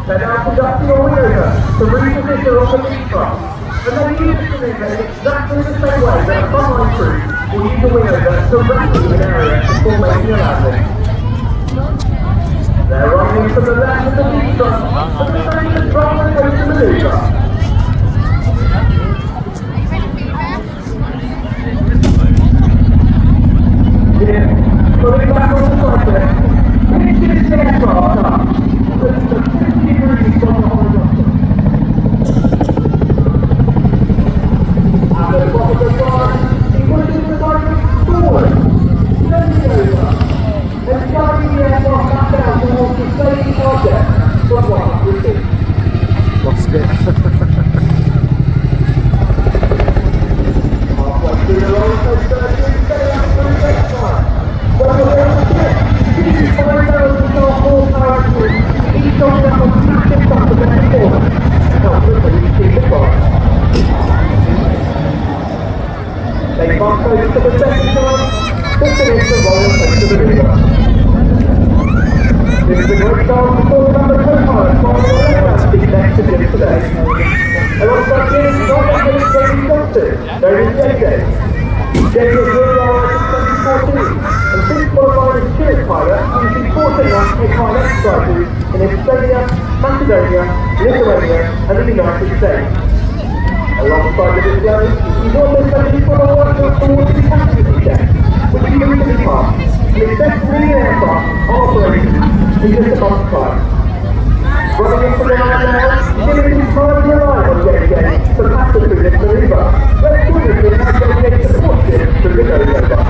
They're now conducting a maneuver to reposition on the lead front. And they use this maneuver in exactly the same way that a frontline crew will use a maneuver to rescue an area before making a landing. They're running to the left of the lead front for the same control and motion maneuver. Here, pulling back on the cyclist, pitches the aircraft up to 50 degrees from the horizontal. At the top of the bar, he pushes the cyclist forward, bending over, and starting the aircraft back down towards the same target from 100 feet. Lost it. Halfway through the roller coaster, he's setting up for the next time. When the wheels split, he's 5,000 horsepower engine, he's going up on massive bump of their performance, and helps them to keep the climb. They pass over to the second time, to finish the roller coaster maneuver. This is a great chance to talk about the co-pilot flying the aircraft seat next to Jim today. Alongside Jim, not only Jamie Johnson, there is JJ. JJ was really alright in 2014, and since qualifying as Chinook pilot, he's been fortunate enough to take part in exercises in Estonia, Macedonia, Lithuania, and the United States. Alongside the display, he's also studied for a workshop towards the captaincy check, which he recently passed, and expects to lead an aircraft on operations in just a month's time. Running into the line now, giving his time to arrive on JJ to pass us through this maneuver. Let's do this with how JJ supports it through the nose-over.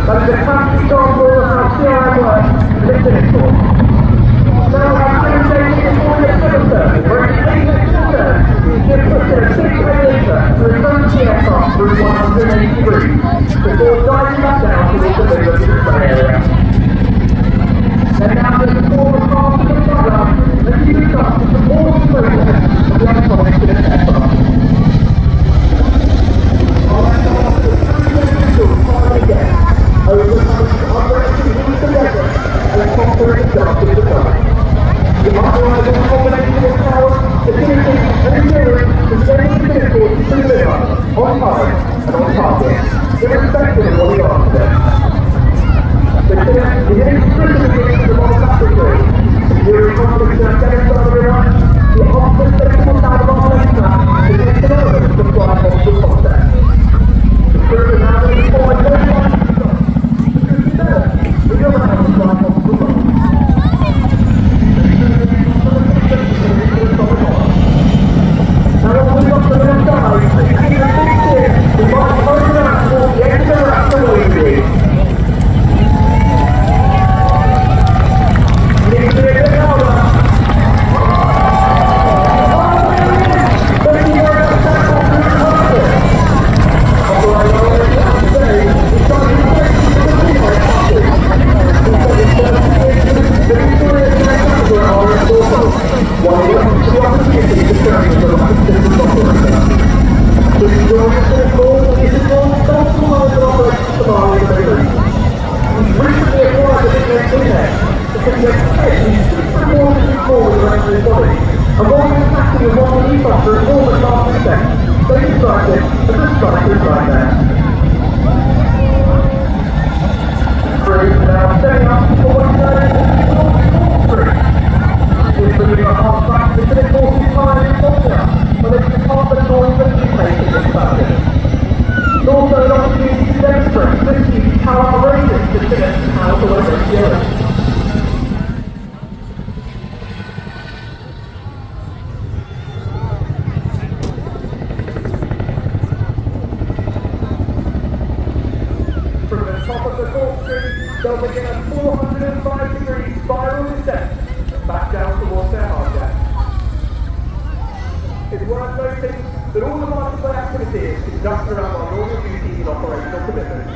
That is a classic example of how CRI works with a Chinook force. Now our demonstration is only a 7 turn, where it's 8 extra turns, Jim puts in a 6-way to return the aircraft through 180 degrees, before diving back down towards the middle of the display area. Then now there's a form of path to the front run, and you can start to support the process of the iconic Chinook aircraft. Alright, now after 3 individuals flying again, overcoming operations with the weather and conquering the dark of the dark. The operating combination of power, agility, and endurance to send the vehicle to deliver on time and on target, irrespective of what we are today. The Chinook is inextricably linked to the modern battlefield. The Euro conflict has demonstrated everyone the unmistakable sound of our listener is synonymous with flying multiple concepts. The crew is now being forward very much. We don't have to fly multiple roads. Now when we got to the other side, you see the big ship, we might open up towards the end of the RAF Chinook. You need to be a bit louder. Thank you very much, Southport, for your concert. Operator already out today, we started to take you to the team-like passage. While we look to the opportunity to turn into a consistent operator. So you join us in a call that is involved multiple lines of operations tomorrow in the Middle East. We've recently acquired a nickname Index because we expect he's super importantly forward around his body. And while he's attacking with one relief offer in all the last effect, they described it as a striker's right there. Crew now setting up for what's known as the crew. We're moving our half back to the important time in Bosnia, but it's the carbon noise that we make in this fashion. It's also an opportunity to demonstrate this huge power operations to finish how to work this year. From the top of the corkscrew, they'll begin a 405-degree spiral descent back down towards their hardjack. It's worth noting that all of our display activities conducted around our normal duties and operational commitments.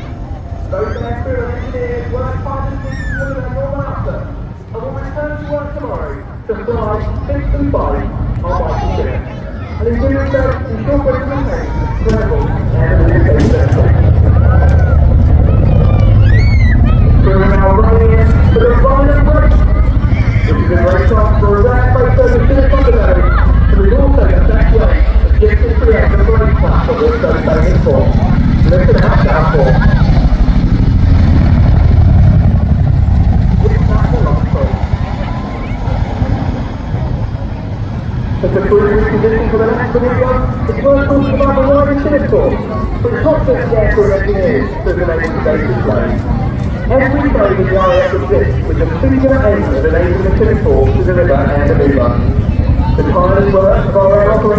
Those aircrew and engineers work tirelessly to their normal output and will return to work tomorrow to fly 6 and 5 on Viking ship. And in doing so, ensure we're maintained credible and communication. We're now running in for the final break, which is a great chance for a RAF face over Chinook underbelly, and is also the best way of getting to create the blade class that we're so famous for. Listen to that down for. As the crew reposition for the next video, it's worth talking about the wider Chinook course, but it's not just the aircrew engineers that are able to base display. Every day the RAF exists with the singular aim of enabling the Chinook force to deliver air maneuver. The tireless work of our air operators